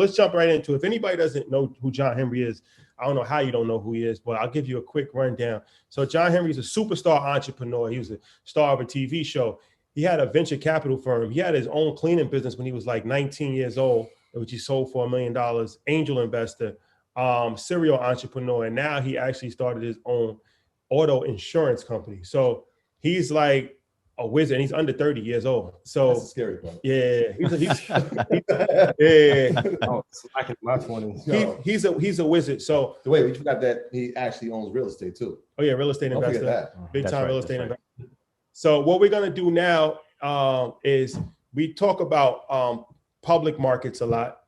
let's jump right into it. If anybody doesn't know who John Henry is, I don't know how you don't know who he is, but I'll give you a quick rundown. So John Henry is a superstar entrepreneur. He was a star of a TV show. He had a venture capital firm. He had his own cleaning business when he was like 19 years old, which he sold for $1 million. Angel investor, serial entrepreneur, and now he actually started his own auto insurance company. So he's like a wizard. He's under 30 years old. So that's a scary part. Yeah, yeah. Oh, I can my 20s. He's a wizard. So wait, we forgot that he actually owns real estate too. Oh yeah, real estate Don't investor, forget that. big time right, real estate right. investor. So what we're gonna do now is we talk about public markets a lot,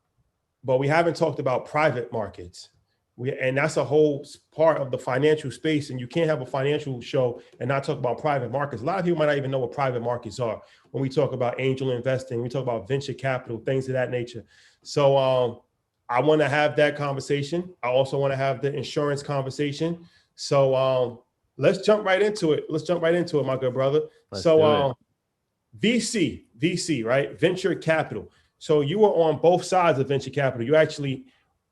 but we haven't talked about private markets. And that's a whole part of the financial space. And you can't have a financial show and not talk about private markets. A lot of people might not even know what private markets are when we talk about angel investing, we talk about venture capital, things of that nature. So I want to have that conversation. I also want to have the insurance conversation. So let's jump right into it. Let's jump right into it, my good brother. VC, right? Venture capital. So you were on both sides of venture capital.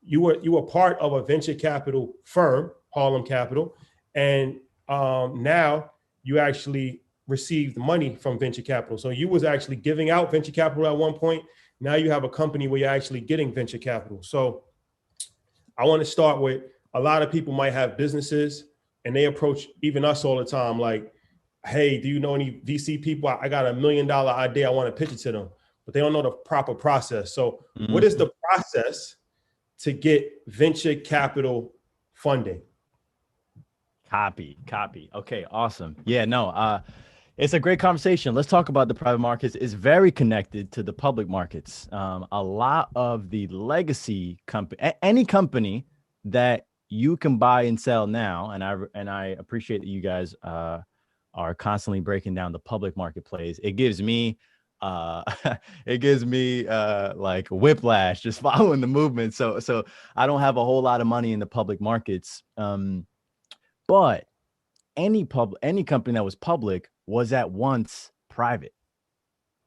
You were part of a venture capital firm, Harlem Capital, and now you actually received money from venture capital. So you was actually giving out venture capital at one point. Now you have a company where you're actually getting venture capital. So I want to start with, a lot of people might have businesses and they approach even us all the time like, hey, do you know any VC people? I got $1 million idea. I want to pitch it to them, but they don't know the proper process. So what is the process to get venture capital funding? Copy. Okay, awesome. Yeah, no, it's a great conversation. Let's talk about the private markets. It's very connected to the public markets. A lot of the legacy company, any company that you can buy and sell now, and I appreciate that you guys are constantly breaking down the public marketplace. It gives me like whiplash just following the movement. So I don't have a whole lot of money in the public markets. But any company that was public was at once private,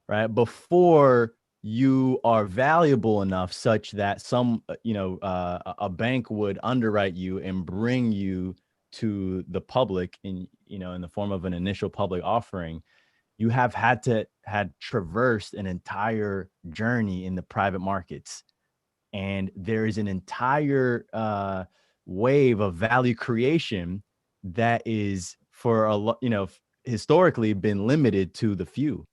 right? Before you are valuable enough such that a bank would underwrite you and bring you to the public in the form of an initial public offering. You have had traversed an entire journey in the private markets. And there is an entire wave of value creation that is historically been limited to the few.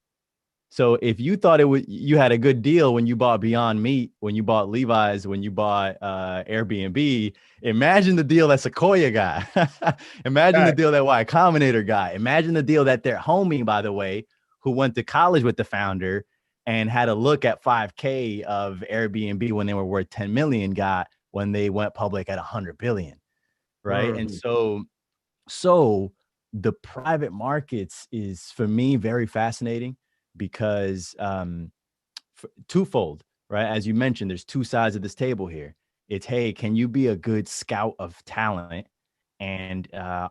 So if you thought you had a good deal when you bought Beyond Meat, when you bought Levi's, when you bought Airbnb, imagine the deal that Sequoia got. Imagine the deal that Y Combinator got. Imagine the deal that their homie, by the way, who went to college with the founder and had a look at 5K of Airbnb when they were worth 10 million got when they went public at 100 billion. Right. And so the private markets is, for me, very fascinating because twofold, right? As you mentioned, there's two sides of this table here. It's, hey, can you be a good scout of talent? And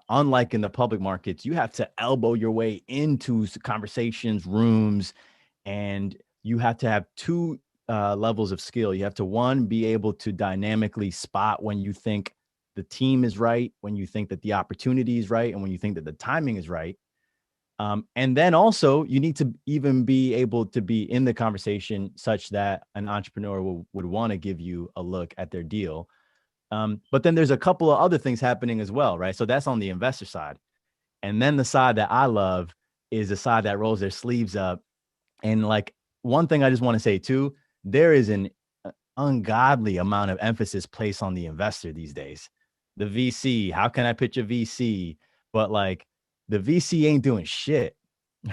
unlike in the public markets, you have to elbow your way into conversations, rooms, and you have to have two levels of skill. You have to, one, be able to dynamically spot when you think the team is right, when you think that the opportunity is right, and when you think that the timing is right. And then also you need to even be able to be in the conversation such that an entrepreneur would want to give you a look at their deal. But then there's a couple of other things happening as well, right? So that's on the investor side. And then the side that I love is the side that rolls their sleeves up. And like, one thing I just want to say too, there is an ungodly amount of emphasis placed on the investor these days. The VC, how can I pitch a VC? But like, the VC ain't doing shit,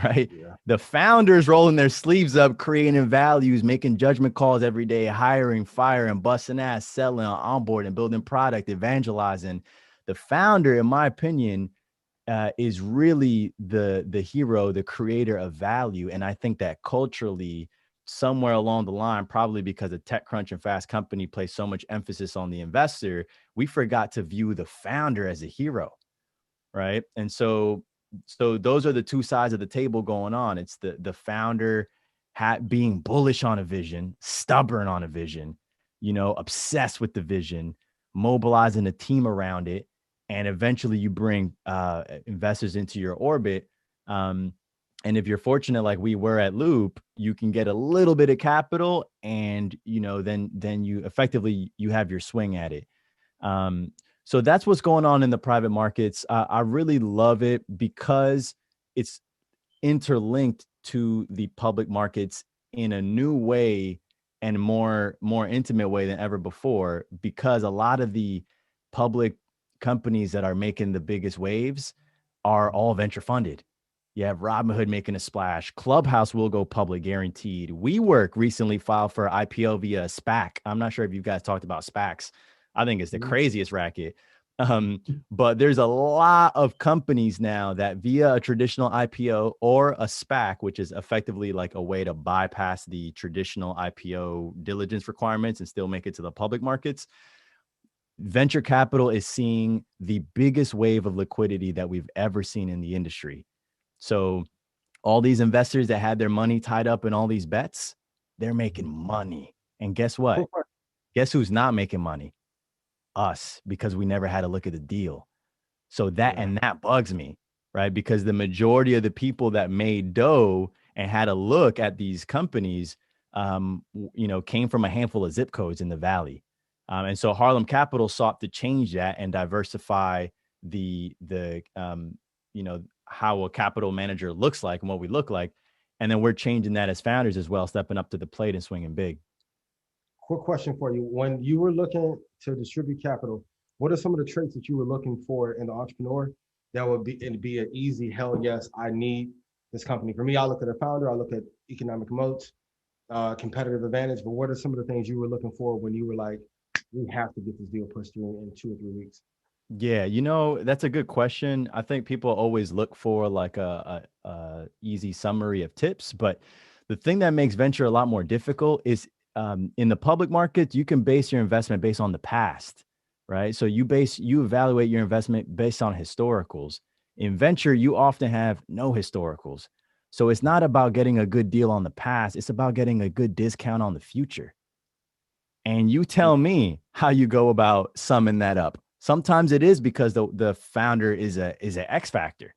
right? Yeah. The founders rolling their sleeves up, creating values, making judgment calls every day, hiring, firing, busting ass, selling, onboarding, building product, evangelizing. The founder, in my opinion, is really the hero, the creator of value. And I think that culturally, somewhere along the line, probably because of TechCrunch and Fast Company place so much emphasis on the investor, we forgot to view the founder as a hero, right? And so those are the two sides of the table going on. It's the founder being bullish on a vision, stubborn on a vision, obsessed with the vision, mobilizing a team around it, and eventually you bring investors into your orbit. And if you're fortunate, like we were at Loop, you can get a little bit of capital, and then you effectively you have your swing at it. So that's what's going on in the private markets. I really love it because it's interlinked to the public markets in a new way and more intimate way than ever before, because a lot of the public companies that are making the biggest waves are all venture funded. You have Robinhood making a splash. Clubhouse will go public, guaranteed. WeWork recently filed for IPO via SPAC. I'm not sure if you guys talked about SPACs. I think it's the craziest racket. But there's a lot of companies now that via a traditional IPO or a SPAC, which is effectively like a way to bypass the traditional IPO diligence requirements and still make it to the public markets. Venture capital is seeing the biggest wave of liquidity that we've ever seen in the industry. So all these investors that had their money tied up in all these bets, they're making money. And guess what? Guess who's not making money? Us, because we never had to look at the deal. So that bugs me, right? Because the majority of the people that made dough and had a look at these companies, came from a handful of zip codes in the Valley. And so Harlem Capital sought to change that and diversify how a capital manager looks like and what we look like. And then we're changing that as founders as well, stepping up to the plate and swinging big. Quick question for you. When you were looking to distribute capital, what are some of the traits that you were looking for in the entrepreneur that would be an easy, hell yes, I need this company? For me, I look at a founder, I look at economic moats, competitive advantage, but what are some of the things you were looking for when you were like, we have to get this deal pushed through in 2 or 3 weeks? Yeah, that's a good question. I think people always look for like a easy summary of tips, but the thing that makes venture a lot more difficult is in the public market, you can base your investment based on the past, right? So you evaluate your investment based on historicals. In venture, you often have no historicals. So it's not about getting a good deal on the past. It's about getting a good discount on the future. And you tell me how you go about summing that up. Sometimes it is because the founder is an X factor.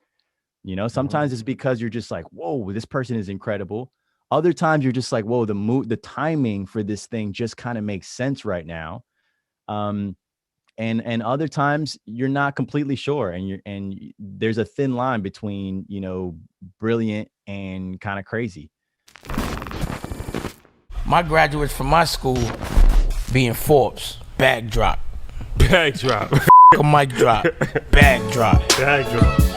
Sometimes it's because you're just like, whoa, this person is incredible. Other times you're just like, whoa, the timing for this thing just kind of makes sense right now. And other times you're not completely sure. And there's a thin line between, brilliant and kind of crazy. My graduates from my school being Forbes, bag drop. Bag drop. A mic drop, bag drop. Bag drop.